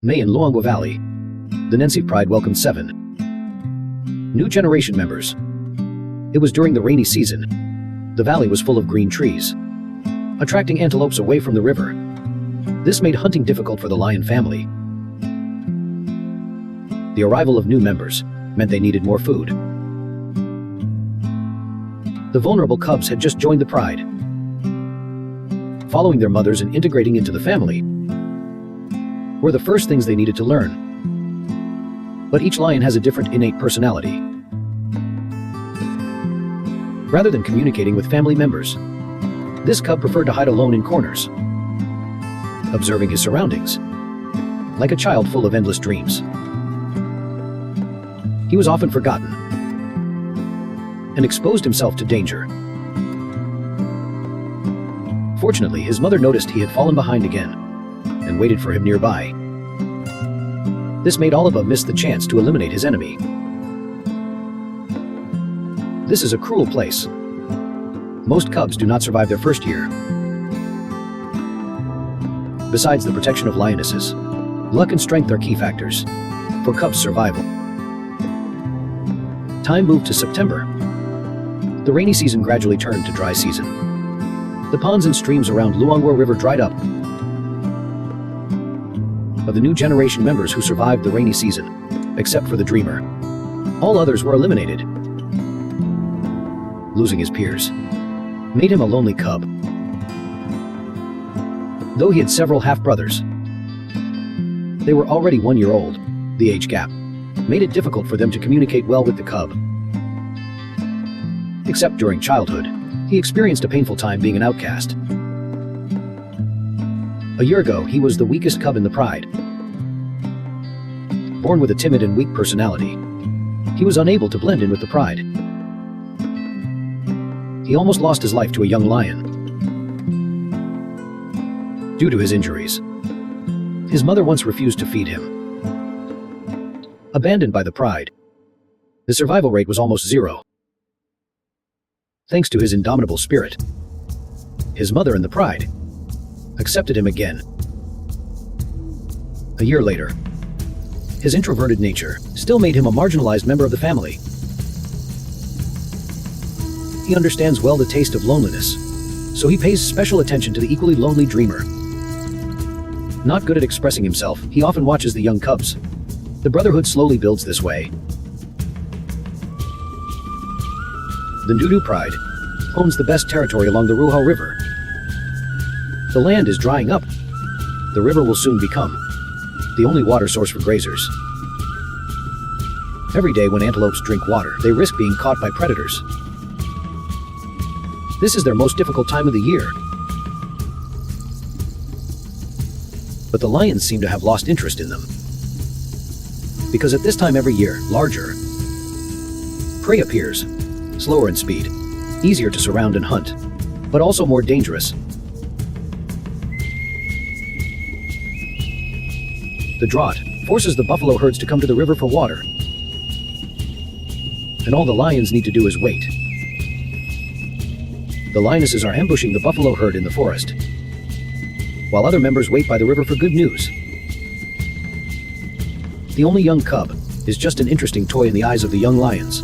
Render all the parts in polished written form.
May in Luangwa Valley, the Nensi Pride welcomed 7 new generation members. It was during the rainy season. The valley was full of green trees, attracting antelopes away from the river. This made hunting difficult for the lion family. The arrival of new members meant they needed more food. The vulnerable cubs had just joined the pride. Following their mothers and integrating into the family were the first things they needed to learn. But each lion has a different innate personality. Rather than communicating with family members, this cub preferred to hide alone in corners, observing his surroundings, like a child full of endless dreams. He was often forgotten and exposed himself to danger. Fortunately, his mother noticed he had fallen behind again and waited for him nearby. This made Oliva miss the chance to eliminate his enemy. This is a cruel place. Most cubs do not survive their first year. Besides the protection of lionesses, luck and strength are key factors for cubs' survival. Time moved to September. The rainy season gradually turned to dry season. The ponds and streams around Luangwa River dried up. Of the new generation members who survived the rainy season, except for the dreamer, all others were eliminated. Losing his peers made him a lonely cub. Though he had several half-brothers, they were already 1 year old. The age gap made it difficult for them to communicate well with the cub. Except during childhood, he experienced a painful time being an outcast. A year ago, he was the weakest cub in the pride. Born with a timid and weak personality, he was unable to blend in with the pride. He almost lost his life to a young lion due to his injuries. His mother once refused to feed him. Abandoned by the pride, the survival rate was almost 0. Thanks to his indomitable spirit, his mother and the pride accepted him again. A year later, his introverted nature still made him a marginalized member of the family. He understands well the taste of loneliness, so he pays special attention to the equally lonely dreamer. Not good at expressing himself, he often watches the young cubs. The brotherhood slowly builds this way. The Ndudu Pride owns the best territory along the Ruhao River. The land is drying up. The river will soon become the only water source for grazers. Every day when antelopes drink water, they risk being caught by predators. This is their most difficult time of the year. But the lions seem to have lost interest in them, because at this time every year, larger prey appears, slower in speed, easier to surround and hunt, but also more dangerous. The drought forces the buffalo herds to come to the river for water, and all the lions need to do is wait. The lionesses are ambushing the buffalo herd in the forest, while other members wait by the river for good news. The only young cub is just an interesting toy in the eyes of the young lions.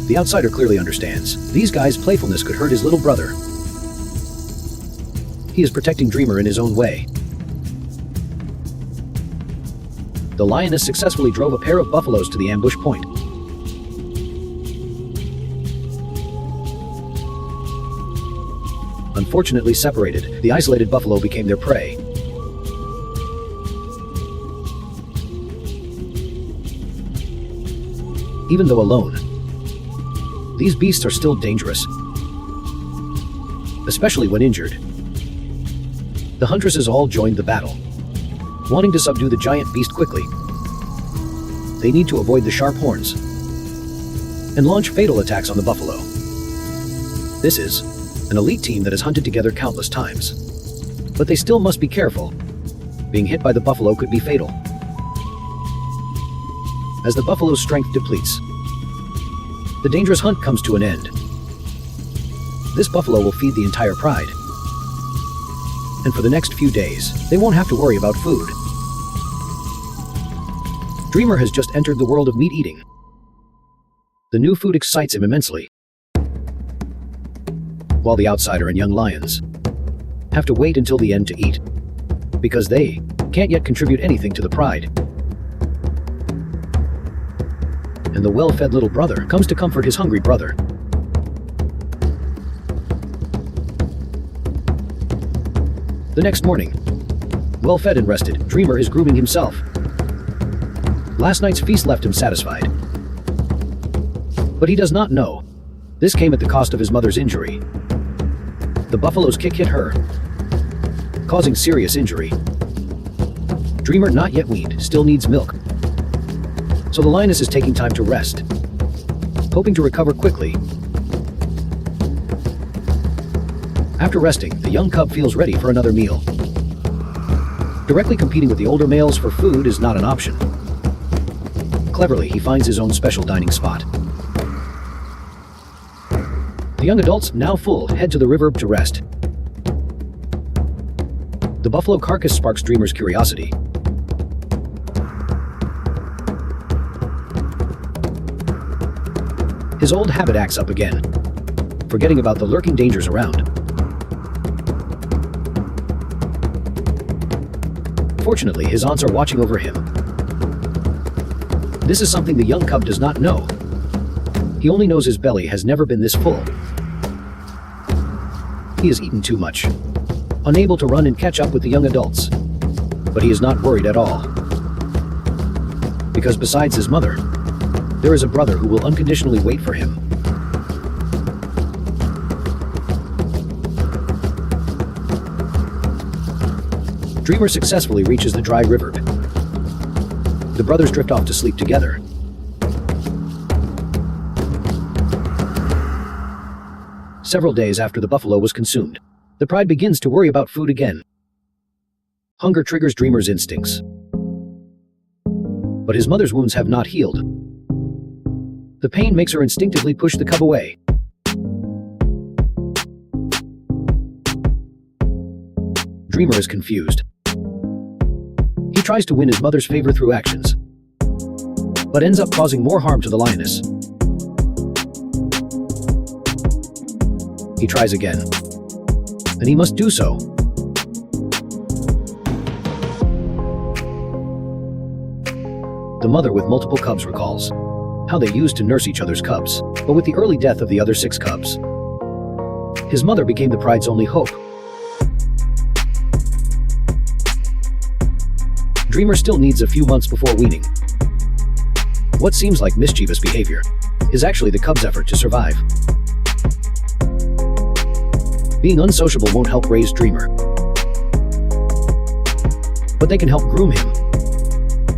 The outsider clearly understands these guys' playfulness could hurt his little brother. He is protecting Dreamer in his own way. The lioness successfully drove a pair of buffaloes to the ambush point. Unfortunately separated, the isolated buffalo became their prey. Even though alone, these beasts are still dangerous, especially when injured. The huntresses all joined the battle, wanting to subdue the giant beast quickly. They need to avoid the sharp horns and launch fatal attacks on the buffalo. This is an elite team that has hunted together countless times, but they still must be careful. Being hit by the buffalo could be fatal. As the buffalo's strength depletes, the dangerous hunt comes to an end. This buffalo will feed the entire pride, And for the next few days, they won't have to worry about food. Dreamer has just entered the world of meat eating. The new food excites him immensely, while the outsider and young lions have to wait until the end to eat, because they can't yet contribute anything to the pride. And the well-fed little brother comes to comfort his hungry brother. The next morning, well-fed and rested, Dreamer is grooming himself. Last night's feast left him satisfied. But he does not know this came at the cost of his mother's injury. The buffalo's kick hit her, causing serious injury. Dreamer, not yet weaned, still needs milk. So the lioness is taking time to rest, hoping to recover quickly. After resting, the young cub feels ready for another meal. Directly competing with the older males for food is not an option. Cleverly, he finds his own special dining spot. The young adults, now full, head to the river to rest. The buffalo carcass sparks Dreamer's curiosity. His old habit acts up again, forgetting about the lurking dangers around. Fortunately, his aunts are watching over him. This is something the young cub does not know. He only knows his belly has never been this full. He has eaten too much, unable to run and catch up with the young adults. But he is not worried at all, because besides his mother, there is a brother who will unconditionally wait for him. Dreamer successfully reaches the dry river. The brothers drift off to sleep together. Several days after the buffalo was consumed, the pride begins to worry about food again. Hunger triggers Dreamer's instincts. But his mother's wounds have not healed. The pain makes her instinctively push the cub away. Dreamer is confused. He tries to win his mother's favor through actions, but ends up causing more harm to the lioness. He tries again, and he must do so. The mother with multiple cubs recalls how they used to nurse each other's cubs, but with the early death of the other 6 cubs, his mother became the pride's only hope. Dreamer still needs a few months before weaning. What seems like mischievous behavior is actually the cub's effort to survive. Being unsociable won't help raise Dreamer, but they can help groom him,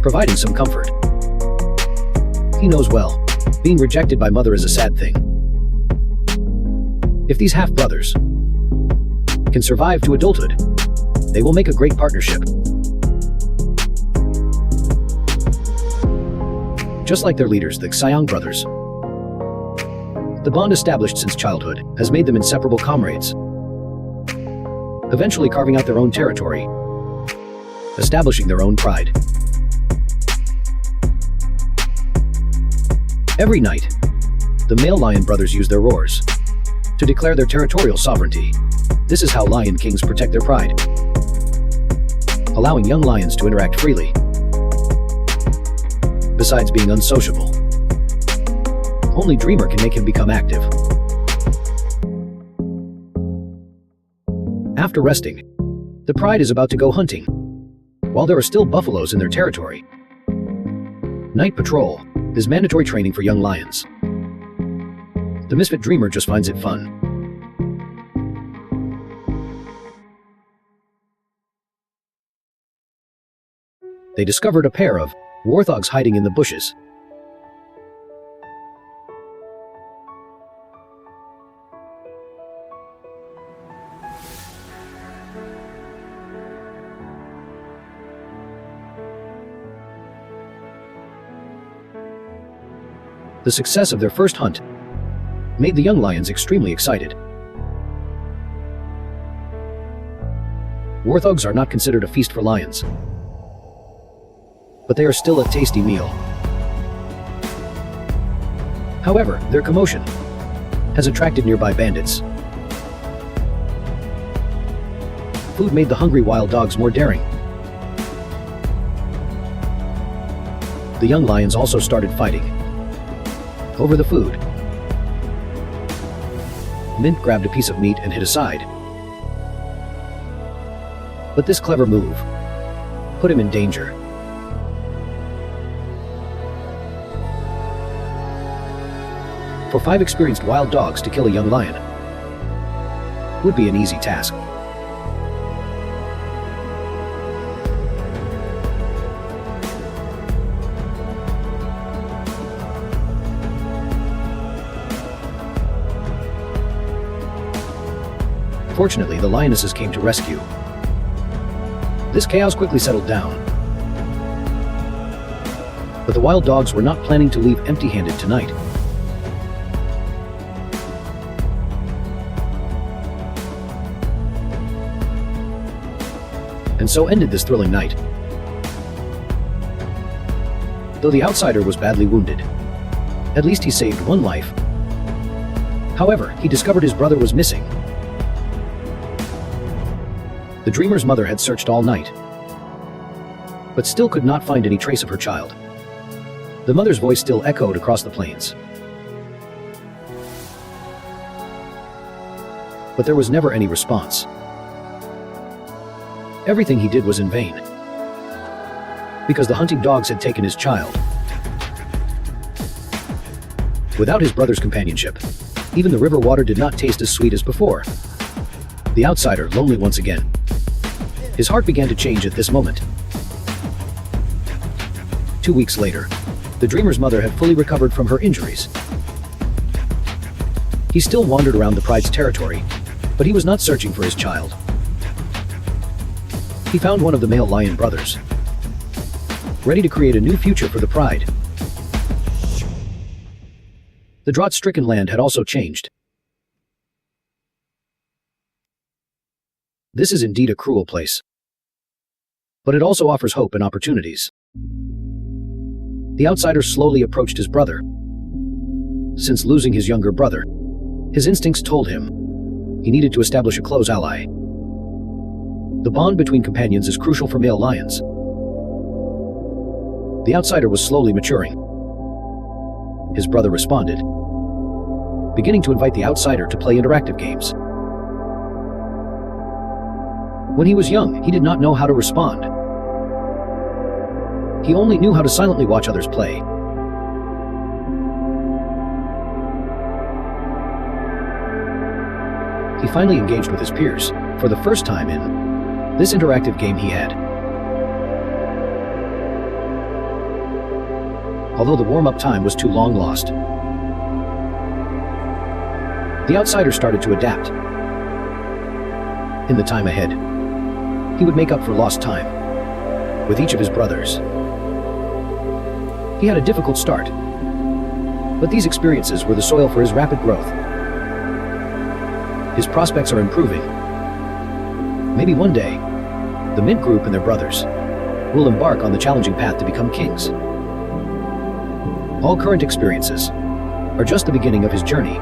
providing some comfort. He knows well, being rejected by mother is a sad thing. If these half-brothers can survive to adulthood, they will make a great partnership. Just like their leaders, the Xiang brothers. The bond established since childhood has made them inseparable comrades, eventually carving out their own territory, establishing their own pride. Every night, the male lion brothers use their roars to declare their territorial sovereignty. This is how lion kings protect their pride, allowing young lions to interact freely. Besides being unsociable, only Dreamer can make him become active. After resting, the pride is about to go hunting, while there are still buffaloes in their territory. Night patrol is mandatory training for young lions. The misfit Dreamer just finds it fun. They discovered a pair of warthogs hiding in the bushes. The success of their first hunt made the young lions extremely excited. Warthogs are not considered a feast for lions, but they are still a tasty meal. However, their commotion has attracted nearby bandits. Food made the hungry wild dogs more daring. The young lions also started fighting over the food. Mint grabbed a piece of meat and hid aside. But this clever move put him in danger. For 5 experienced wild dogs to kill a young lion would be an easy task. Fortunately, the lionesses came to rescue. This chaos quickly settled down. But the wild dogs were not planning to leave empty-handed tonight. And so ended this thrilling night. Though the outsider was badly wounded, at least he saved 1 life. However, he discovered his brother was missing. The dreamer's mother had searched all night, but still could not find any trace of her child. The mother's voice still echoed across the plains. But there was never any response. Everything he did was in vain, because the hunting dogs had taken his child. Without his brother's companionship, even the river water did not taste as sweet as before. The outsider, lonely once again. His heart began to change at this moment. 2 weeks later, the dreamer's mother had fully recovered from her injuries. He still wandered around the pride's territory, but he was not searching for his child. He found one of the male lion brothers, ready to create a new future for the pride. The drought-stricken land had also changed. This is indeed a cruel place, but it also offers hope and opportunities. The outsider slowly approached his brother. Since losing his younger brother, his instincts told him he needed to establish a close ally. The bond between companions is crucial for male lions. The outsider was slowly maturing. His brother responded, beginning to invite the outsider to play interactive games. When he was young, he did not know how to respond. He only knew how to silently watch others play. He finally engaged with his peers, for the first time in this interactive game he had. Although the warm-up time was too long lost, the outsider started to adapt. In the time ahead, he would make up for lost time with each of his brothers. He had a difficult start, but these experiences were the soil for his rapid growth. His prospects are improving. Maybe one day, the Mint Group and their brothers will embark on the challenging path to become kings. All current experiences are just the beginning of his journey.